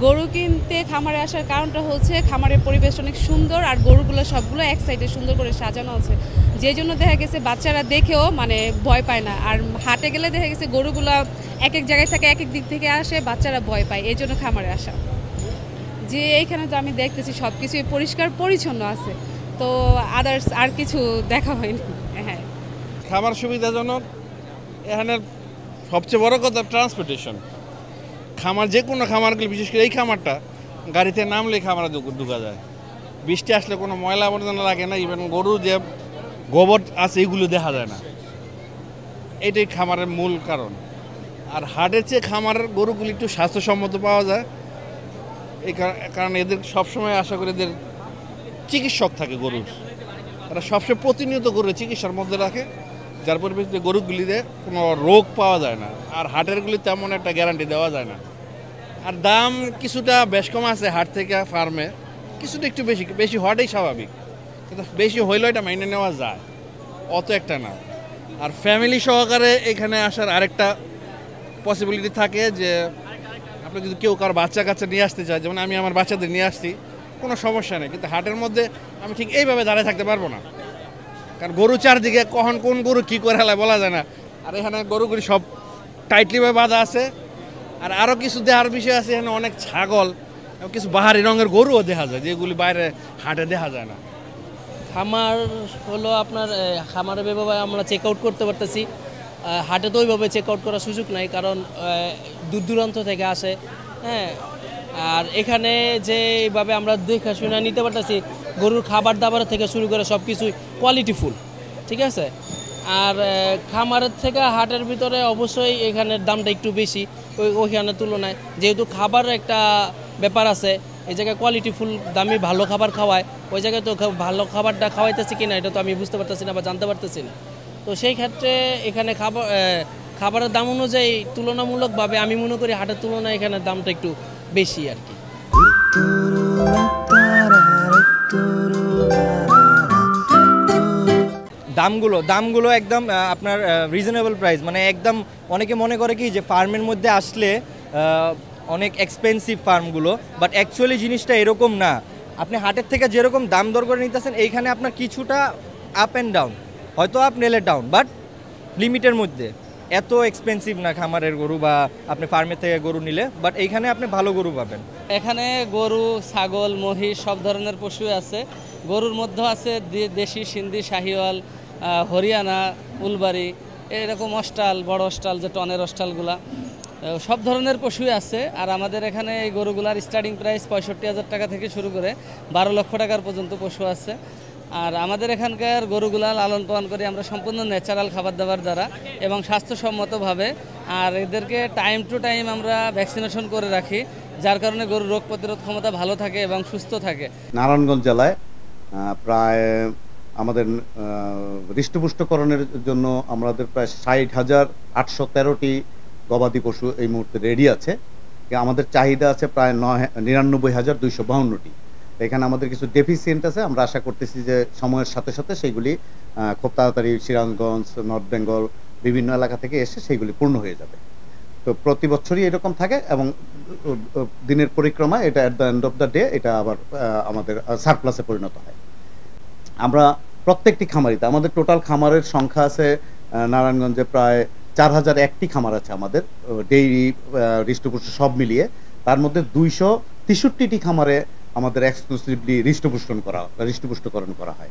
গরু কিনতে খামারে আসার কারণটা হচ্ছে খামারের পরিবেশ অনেক সুন্দর, আর গরুগুলো সবগুলো এক সাইডে সুন্দর করে সাজানো আছে, যে জন্য দেখা গেছে বাচ্চারা দেখেও মানে ভয় পায় না। আর হাটে গেলে দেখা গেছে গরুগুলো এক এক জায়গায় থেকে এক এক দিক থেকে আসে, বাচ্চারা ভয় পায়, এই জন্য খামারে আসা। যে এইখানে তো আমি দেখতেছি সব কিছুই পরিষ্কার পরিচ্ছন্ন আছে, তো আদার্স আর কিছু দেখা হয়নি। হ্যাঁ, খামার সুবিধাজনক। এখানে সবচেয়ে বড় কথা ট্রান্সপোর্টেশন। খামার যে কোনো খামারগুলি, বিশেষ করে এই খামারটা গাড়িতে নামলে খামারে ঢুকা যায়। বৃষ্টি আসলে কোনো ময়লা আবর্জনা লাগে না, ইভেন গরু যে গোবর আছে এগুলো দেখা যায় না। এটাই খামারের মূল কারণ। আর হাটের চেয়ে খামারের গরুগুলি একটু স্বাস্থ্যসম্মত পাওয়া যায়, এই কারণে এদের সবসময় আশা করি এদের চিকিৎসক থাকে গরুর, তারা সবসময় প্রতিনিয়ত গরুর চিকিৎসার মধ্যে রাখে, যার পরিপ্রেক্ষিতে গরুগুলিতে কোনো রোগ পাওয়া যায় না। আর হাটেরগুলি তেমন একটা গ্যারান্টি দেওয়া যায় না। আর দাম কিছুটা বেশ কম আছে হাট থেকে ফার্মে, কিছুটা একটু বেশি বেশি হওয়াটাই স্বাভাবিক, কিন্তু বেশি হইলেও এটা মাইনে নেওয়া যায়, অত একটা না। আর ফ্যামিলি সহকারে এখানে আসার আরেকটা পসিবিলিটি থাকে যে আপনি যদি কেউ কারো বাচ্চা কাচ্চা নিয়ে আসতে চায়, যেমন আমি আমার বাচ্চাদের নিয়ে আসছি, কোনো সমস্যা নেই। কিন্তু হাটের মধ্যে আমি ঠিক এইভাবে দাঁড়িয়ে থাকতে পারবো না, কারণ গরু চারদিকে কখন কোন গরু কী করে হেলায় বলা যায় না। আর এখানে গরুগুলি সব টাইটলিভাবে বাঁধা আছে। আর আরও কিছু দেখার বিষয় আছে, এখানে অনেক ছাগল এবং কিছু বাহারি রঙের গরুও দেখা যায়, যেগুলি বাইরে হাটে দেখা যায় না। খামার হলো আপনার খামারের ব্যাপারে আমরা চেক আউট করতে পারতেছি, হাটে তো ওইভাবে চেক আউট করার সুযোগ নাই, কারণ দূর দূরান্ত থেকে আসে। হ্যাঁ, আর এখানে যে এইভাবে আমরা দেখে শুনে নিতে পারতেছি, গরুর খাবার দাবার থেকে শুরু করে সব কিছুই কোয়ালিটিফুল, ঠিক আছে। আর খামারের থেকে হাটের ভিতরে অবশ্যই এখানের দামটা একটু বেশি ওইখানের তুলনায়, যেহেতু খাবার একটা ব্যাপার আছে, এই জায়গায় কোয়ালিটিফুল দামি ভালো খাবার খাওয়ায়, ওই জায়গায় তো ভালো খাবারটা খাওয়াইতেছে কিনা এটা তো আমি বুঝতে পারতেছি না বা জানতে পারতেছি না। তো সেই ক্ষেত্রে এখানে খাবারের দাম অনুযায়ী তুলনামূলকভাবে আমি মনে করি হাটের তুলনায় এখানের দামটা একটু বেশি আর কি। দামগুলো একদম আপনার রিজনেবল প্রাইস, মানে একদম অনেকে মনে করে কি যে ফার্মের মধ্যে আসলে অনেক এক্সপেন্সিভ ফার্মগুলো, বাট অ্যাকচুয়ালি জিনিসটা এরকম না। আপনি হাটের থেকে যেরকম দাম দর করে নিতেছেন, এইখানে আপনার কিছুটা আপ অ্যান্ড ডাউন, হয়তো আপ নেলে ডাউন, বাট লিমিটের মধ্যে। এত এক্সপেন্সিভ না খামারের গরু বা আপনি ফার্মের থেকে গরু নিলে, বাট এইখানে আপনি ভালো গরু পাবেন। এখানে গরু, ছাগল, মহিষ সব ধরনের পশু আছে। গরুর মধ্যে আছে দেশি, সিন্ধি, শাহিওয়াল, হরিয়ানা, উলবাড়ি, এরকম অস্টাল, বড় অস্টাল, যে টনের অস্টালগুলা, সব ধরনের পশুই আছে। আর আমাদের এখানে এই গরুগুলার স্টার্টিং প্রাইস 65,000 টাকা থেকে শুরু করে 12 লক্ষ টাকার পর্যন্ত পশু আছে। আর আমাদের এখানকার গরুগুলা লালন পালন করি আমরা সম্পূর্ণ ন্যাচারাল খাবার দাবার দ্বারা এবং স্বাস্থ্যসম্মতভাবে। আর এদেরকে টাইম টু টাইম আমরা ভ্যাকসিনেশন করে রাখি, যার কারণে গরুর রোগ প্রতিরোধ ক্ষমতা ভালো থাকে এবং সুস্থ থাকে। নারায়ণগঞ্জ জেলায় প্রায় আমাদের হৃষ্টপুষ্টকরণের জন্য আমাদের প্রায় 60,813টি গবাদি পশু এই মুহূর্তে রেডি আছে। আমাদের চাহিদা আছে প্রায় 99,252টি। এখানে আমাদের কিছু ডেফিসিয়েন্ট আছে, আমরা আশা করতেছি যে সময়ের সাথে সাথে সেইগুলি খুব তাড়াতাড়ি সিরাজগঞ্জ, নর্থ বেঙ্গল বিভিন্ন এলাকা থেকে এসে সেইগুলি পূর্ণ হয়ে যাবে। তো প্রতি বছরই এরকম থাকে এবং দিনের পরিক্রমায় এটা at the end of the day এটা আবার আমাদের সারপ্লাসে পরিণত হয়। আমরা প্রত্যেকটি খামারিতে, আমাদের টোটাল খামারের সংখ্যা আছে নারায়ণগঞ্জে প্রায় 4,001টি খামার আছে আমাদের, ডেইরি, হৃষ্টপুষ্ট সব মিলিয়ে। তার মধ্যে 263টি খামারে আমাদের এক্সক্লুসিভলি হৃষ্টপুষ্টকরণ করা হয়।